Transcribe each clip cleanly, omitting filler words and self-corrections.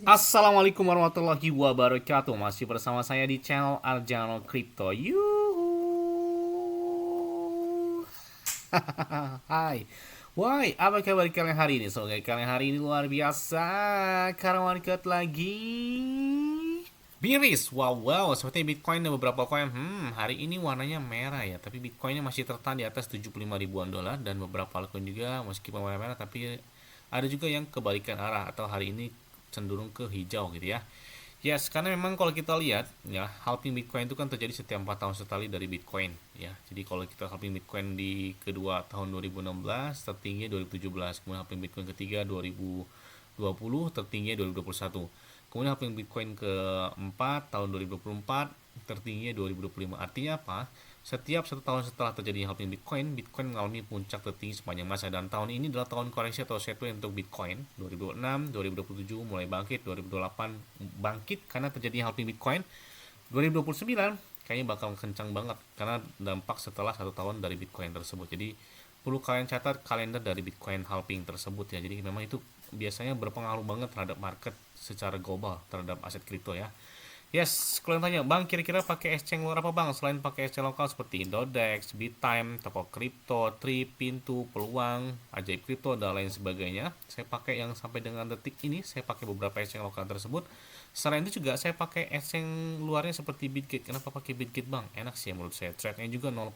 Assalamualaikum warahmatullahi wabarakatuh. Masih bersama saya di channel Arjano Crypto. Yuhu. Hai. Why, apa kabar kalian hari ini? Semoga kalian hari ini luar biasa. Karena market lagi Biris, wow, seperti Bitcoin dan beberapa koin, hari ini warnanya merah ya, tapi Bitcoinnya masih tertahan di atas 75 ribuan dolar dan beberapa altcoin juga meskipun warna merah, tapi ada juga yang kebalikan arah atau hari ini cenderung ke hijau gitu ya. Yes, karena memang kalau kita lihat ya, halving Bitcoin itu kan terjadi setiap 4 tahun sekali dari Bitcoin ya. Jadi kalau kita halving Bitcoin di kedua tahun 2016, tertinggi 2017, kemudian halving Bitcoin ketiga 2020, tertinggi 2021. Kemudian halving Bitcoin keempat tahun 2024, tertinggi 2025. Artinya apa? Setiap satu tahun setelah terjadi halving Bitcoin, Bitcoin mengalami puncak tertinggi sepanjang masa, dan tahun ini adalah tahun koreksi atau sideways untuk Bitcoin. 2026, 2027 mulai bangkit, 2028 bangkit karena terjadi halving Bitcoin. 2029 kayaknya bakal kencang banget karena dampak setelah satu tahun dari Bitcoin tersebut. Jadi perlu kalian catat kalender dari Bitcoin halving tersebut ya. Jadi memang itu biasanya berpengaruh banget terhadap market secara global terhadap aset kripto ya. Yes, kalian tanya, Bang, kira-kira pakai exchange luar apa, Bang? Selain pakai exchange lokal seperti Indodex, Bittime, Toko Kripto, Trip, Pintu, Peluang, Ajaib Kripto, dan lain sebagainya. Saya pakai yang sampai dengan detik ini, saya pakai beberapa exchange lokal tersebut. Selain itu juga saya pakai exchange luarnya seperti Bitget. Kenapa pakai Bitget, Bang? Enak sih menurut saya. Trade-nya juga 0%.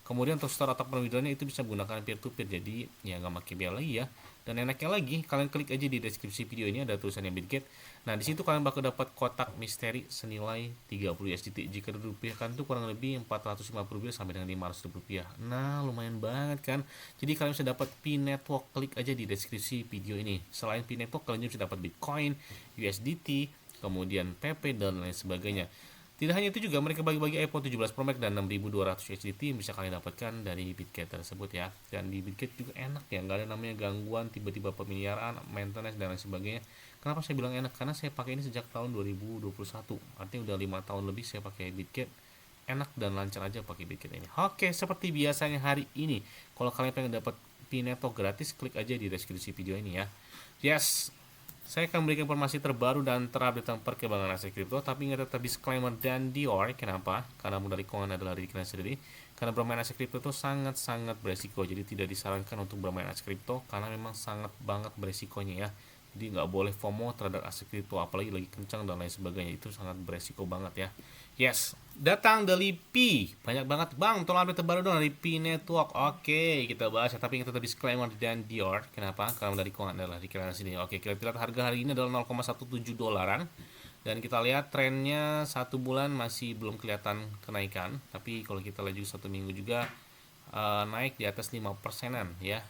Kemudian untuk store atau withdrawnya itu bisa menggunakan peer-to-peer, jadi ya nggak pakai biaya lagi ya. Dan enaknya lagi, kalian klik aja di deskripsi video ini ada tulisannya Bitget. Nah, di situ kalian bakal dapat kotak misteri senilai 30 USDT. Jika dirupiahkan tuh kurang lebih 450 rupiah sampai dengan 500 rupiah. Nah, lumayan banget kan. Jadi kalian bisa dapat P network, klik aja di deskripsi video ini. Selain P network, kalian juga bisa dapat Bitcoin, USDT, kemudian PP dan lain sebagainya. Tidak hanya itu juga, mereka bagi-bagi iPhone 17 Pro Max dan 6200 USDT yang bisa kalian dapatkan dari Bitget tersebut ya. Dan di Bitget juga enak ya, nggak ada namanya gangguan tiba-tiba pemeliharaan, maintenance dan lain sebagainya. Kenapa saya bilang enak? Karena saya pakai ini sejak tahun 2021. Artinya udah 5 tahun lebih saya pakai Bitget. Enak dan lancar aja pakai Bitget ini. Oke, seperti biasanya hari ini, kalau kalian pengen dapat Pineto gratis, klik aja di deskripsi video ini ya. Yes, saya akan memberikan informasi terbaru dan terupdate tentang perkembangan aset kripto, tapi ingat tetap disclaimer dan Dior. Kenapa? Karena modal keuangan adalah diri kalian sendiri. Karena bermain aset kripto itu sangat-sangat beresiko, jadi tidak disarankan untuk bermain aset kripto karena memang sangat banget beresikonya ya. Jadi nggak boleh FOMO terhadap aset kripto, apalagi lagi kencang dan lain sebagainya, itu sangat beresiko banget ya. Yes, datang dari P. Banyak banget, Bang, tolong update terbaru dong dari P Network. Oke, kita bahas ya, tapi kita tetap disclaimer dan Dior. Kenapa? Karena dari keuangan adalah di kalian sini. Oke, kita lihat harga hari ini adalah 0,17 dolaran. Dan kita lihat trennya satu bulan masih belum kelihatan kenaikan. Tapi kalau kita lihat juga satu minggu juga naik di atas 5%-an ya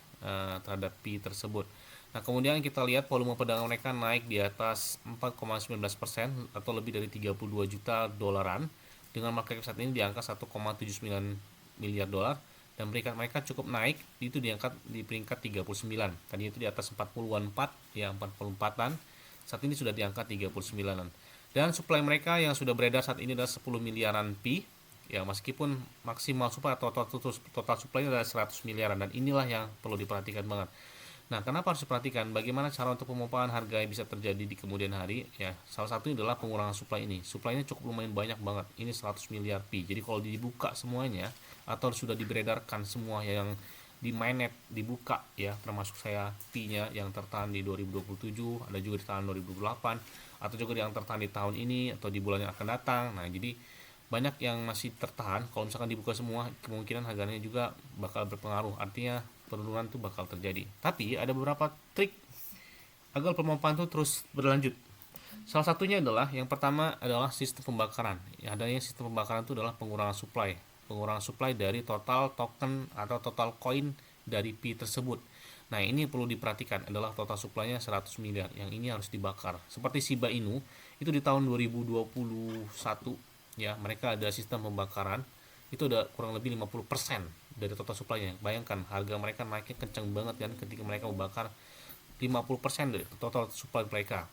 terhadap P tersebut. Nah, kemudian kita lihat volume perdagangan mereka naik di atas 4,19% atau lebih dari 32 juta dolaran dengan market cap saat ini di angka 1,79 miliar dolar, dan peringkat mereka cukup naik, itu diangkat di peringkat 39. Tadi itu di atas 40-an 4 ya, 44-an. Saat ini sudah di angka 39-an. Dan supply mereka yang sudah beredar saat ini adalah 10 miliaran P ya, meskipun maksimal supply atau total supply adalah 100 miliaran, dan inilah yang perlu diperhatikan banget. Nah, kenapa harus diperhatikan? Bagaimana cara untuk pemompaan harga yang bisa terjadi di kemudian hari? Ya, salah satunya adalah pengurangan supply ini. Supply-nya cukup lumayan banyak banget. Ini 100 miliar P. Jadi kalau dibuka semuanya atau sudah diberedarkan semua yang di mainnet dibuka ya, termasuk saya P-nya yang tertahan di 2027, ada juga di tahun 2028, atau juga yang tertahan di tahun ini atau di bulan yang akan datang. Nah, jadi banyak yang masih tertahan. Kalau misalkan dibuka semua, kemungkinan harganya juga bakal berpengaruh. Artinya penurunan itu bakal terjadi. Tapi ada beberapa trik agar pemompaan itu terus berlanjut. Salah satunya adalah, yang pertama adalah sistem pembakaran. Yang adanya sistem pembakaran itu adalah pengurangan supply. Pengurangan supply dari total token atau total koin dari P tersebut. Nah, ini perlu diperhatikan, adalah total supply-nya 100 miliar. Yang ini harus dibakar. Seperti Shiba Inu, itu di tahun 2021 ya, mereka ada sistem pembakaran. Itu udah kurang lebih 50% dari total supply-nya. Bayangkan harga mereka naiknya kencang banget kan ketika mereka membakar 50% dari total supply mereka.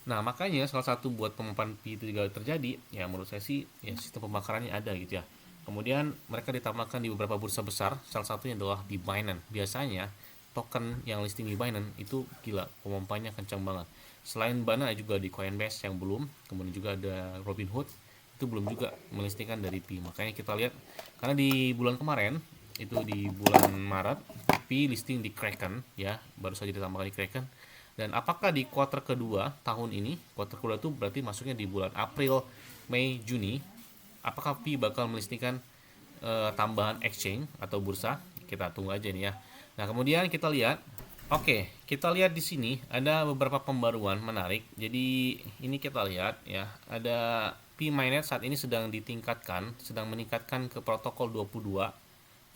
Nah, makanya salah satu buat pemompaan P itu juga terjadi, ya menurut saya sih ya sistem pembakarannya ada gitu ya. Kemudian mereka ditambahkan di beberapa bursa besar, salah satunya adalah di Binance. Biasanya token yang listing di Binance itu gila, pemompanya kencang banget. Selain Bana juga di Coinbase yang belum, kemudian juga ada Robinhood itu belum juga melistingkan dari Pi. Makanya kita lihat karena di bulan kemarin itu di bulan Maret Pi listing di Kraken ya, baru saja ditambahkan di Kraken. Dan apakah di kuartal kedua tahun ini, kuartal kedua itu berarti masuknya di bulan April, Mei, Juni, apakah Pi bakal melistingkan tambahan exchange atau bursa? Kita tunggu aja nih ya. Nah, kemudian kita lihat, oke, kita lihat di sini ada beberapa pembaruan menarik. Jadi ini kita lihat ya, ada Pi mainnet saat ini sedang sedang meningkatkan ke protokol 22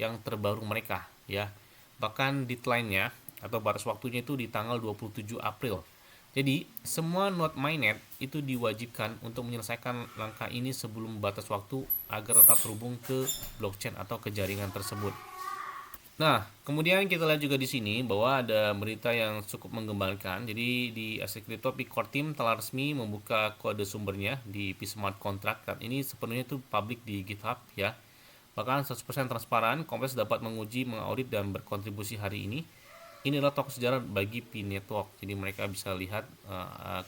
yang terbaru mereka ya. Bahkan deadline-nya atau batas waktunya itu di tanggal 27 April. Jadi, semua node mainnet itu diwajibkan untuk menyelesaikan langkah ini sebelum batas waktu agar tetap terhubung ke blockchain atau ke jaringan tersebut. Nah, kemudian kita lihat juga di sini bahwa ada berita yang cukup menggembarkan. Jadi di aset kripto Pi Core Team telah resmi membuka kode sumbernya di Pi Smart Contract. Dan ini sepenuhnya itu publik di GitHub ya. Bahkan 100% transparan, Kompleks dapat menguji, mengaudit dan berkontribusi hari ini. Ini adalah tokoh sejarah bagi Pi Network. Jadi mereka bisa lihat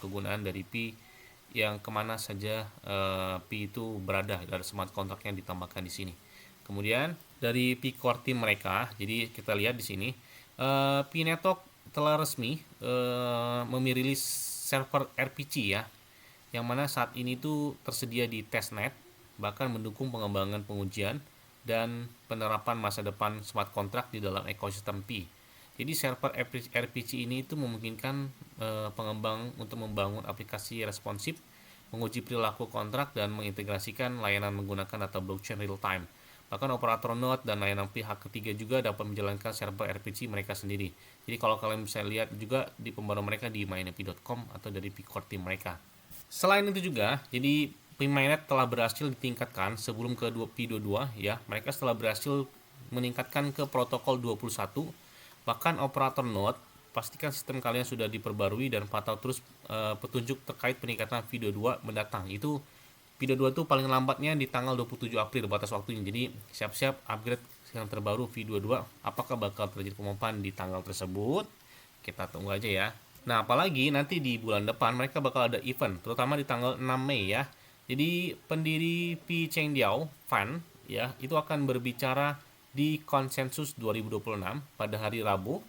kegunaan dari Pi yang kemana saja Pi itu berada. Ada smart contract yang ditambahkan di sini. Kemudian dari Pi Core Team mereka, jadi kita lihat di sini Pi Network telah resmi memirilis server RPC ya, yang mana saat ini tuh tersedia di testnet, bahkan mendukung pengembangan pengujian dan penerapan masa depan smart contract di dalam ekosistem Pi. Jadi server RPC ini itu memungkinkan pengembang untuk membangun aplikasi responsif, menguji perilaku kontrak dan mengintegrasikan layanan menggunakan data blockchain real time. Bahkan operator node dan layanan pihak ketiga juga dapat menjalankan server RPC mereka sendiri. Jadi kalau kalian bisa lihat juga di pembaruan mereka di myNFP.com atau dari Pi Core Team mereka. Selain itu juga, jadi Pi Mainnet telah berhasil ditingkatkan sebelum ke Pi22 ya. Mereka setelah berhasil meningkatkan ke protokol 21. Bahkan operator node, pastikan sistem kalian sudah diperbarui dan pantau terus petunjuk terkait peningkatan Pi22 mendatang. Itu Pi22 itu paling lambatnya di tanggal 27 April batas waktunya. Jadi siap-siap upgrade yang terbaru V22. Apakah bakal terjadi pemompaan di tanggal tersebut? Kita tunggu aja ya. Nah, apalagi nanti di bulan depan mereka bakal ada event, terutama di tanggal 6 Mei ya. Jadi pendiri Pi Chengdiao Fan ya, itu akan berbicara di Konsensus 2026 pada hari Rabu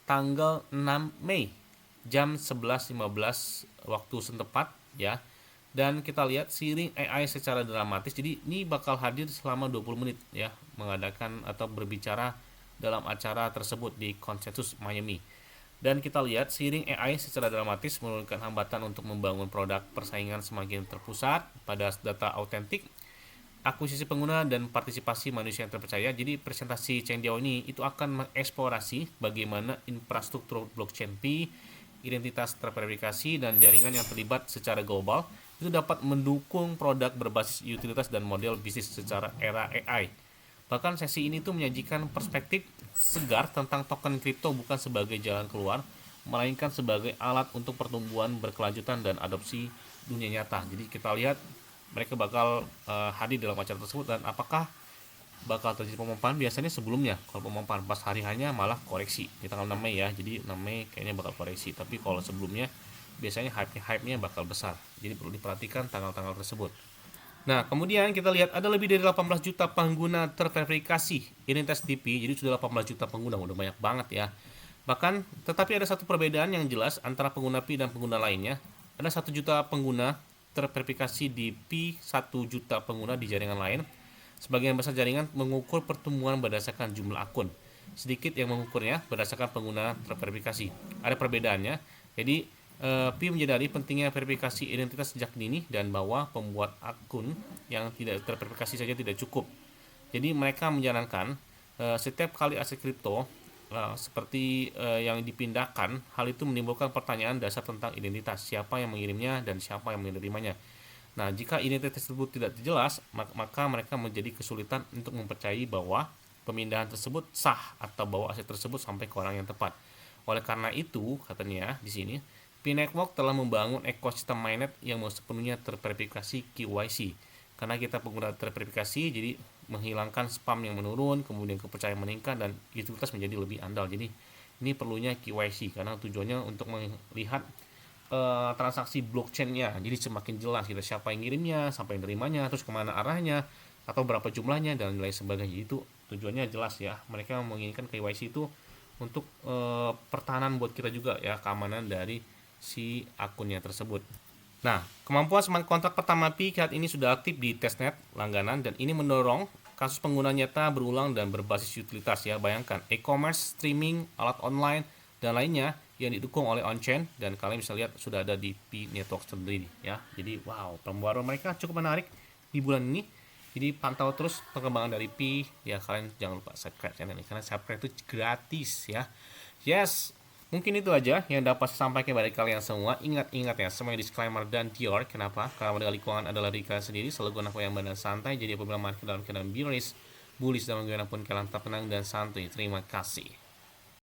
tanggal 6 Mei jam 11.15 waktu setempat ya. Dan kita lihat seiring AI secara dramatis, jadi ini bakal hadir selama 20 menit ya, mengadakan atau berbicara dalam acara tersebut di Konsensus Miami. Dan kita lihat seiring AI secara dramatis menurunkan hambatan untuk membangun produk, persaingan semakin terpusat pada data autentik, akuisisi pengguna dan partisipasi manusia yang terpercaya. Jadi presentasi Chengdiao ini itu akan mengeksplorasi bagaimana infrastruktur blockchain Pi, identitas terverifikasi dan jaringan yang terlibat secara global itu dapat mendukung produk berbasis utilitas dan model bisnis secara era AI. Bahkan sesi ini tuh menyajikan perspektif segar tentang token kripto bukan sebagai jalan keluar, melainkan sebagai alat untuk pertumbuhan berkelanjutan dan adopsi dunia nyata. Jadi kita lihat mereka bakal hadir dalam acara tersebut, dan apakah bakal terjadi pemompaan. Biasanya sebelumnya kalau pemompaan pas hari hanya malah koreksi di tanggal 6 Mei ya, jadi 6 Mei kayaknya bakal koreksi, tapi kalau sebelumnya biasanya hype-nya bakal besar, jadi perlu diperhatikan tanggal-tanggal tersebut. Nah, kemudian kita lihat ada lebih dari 18 juta pengguna terverifikasi identitas DP, jadi sudah 18 juta pengguna, udah banyak banget ya. Bahkan, tetapi ada satu perbedaan yang jelas antara pengguna Pi dan pengguna lainnya. Ada 1 juta pengguna terverifikasi di Pi, 1 juta pengguna di jaringan lain. Sebagian besar jaringan mengukur pertumbuhan berdasarkan jumlah akun. Sedikit yang mengukurnya berdasarkan pengguna terverifikasi. Ada perbedaannya. Jadi, Pi menyadari pentingnya verifikasi identitas sejak dini dan bahwa pembuat akun yang tidak terverifikasi saja tidak cukup. Jadi mereka menjalankan setiap kali aset kripto seperti yang dipindahkan, hal itu menimbulkan pertanyaan dasar tentang identitas, siapa yang mengirimnya dan siapa yang menerimanya. Nah, jika identitas tersebut tidak jelas, maka mereka menjadi kesulitan untuk mempercayai bahwa pemindahan tersebut sah atau bahwa aset tersebut sampai ke orang yang tepat. Oleh karena itu, katanya di sini, Pi Network telah membangun ekosistem mainnet yang sepenuhnya terverifikasi KYC. Karena kita pengguna terverifikasi, jadi menghilangkan spam yang menurun, kemudian kepercayaan meningkat, dan utilitas menjadi lebih andal. Jadi ini perlunya KYC karena tujuannya untuk melihat transaksi blockchain-nya. Jadi semakin jelas kita siapa yang ngirimnya, siapa yang nerimanya, terus kemana arahnya, atau berapa jumlahnya dan lain sebagainya. Itu tujuannya jelas ya. Mereka menginginkan KYC itu untuk pertahanan buat kita juga ya, keamanan dari si akunnya tersebut. Nah, kemampuan smart contract pertama Pi saat ini sudah aktif di testnet langganan dan ini mendorong kasus pengguna nyata berulang dan berbasis utilitas ya. Bayangkan e-commerce, streaming, alat online dan lainnya yang didukung oleh on-chain dan kalian bisa lihat sudah ada di Pi Network sendiri ya. Jadi wow, pembaruan mereka cukup menarik di bulan ini. Jadi pantau terus perkembangan dari Pi ya, kalian jangan lupa subscribe channel ini karena subscribe itu gratis ya. Yes, mungkin itu aja yang dapat saya sampaikan kepada kalian semua. Ingat-ingat ya, semua disclaimer dan Dior. Kenapa? Karena modal lingkungan adalah diri kalian sendiri. Selalu gunakan yang badan santai. Jadi apabila market dalam keadaan bearish, bullish dan bagaimanapun kalian tetap tenang dan santai. Terima kasih.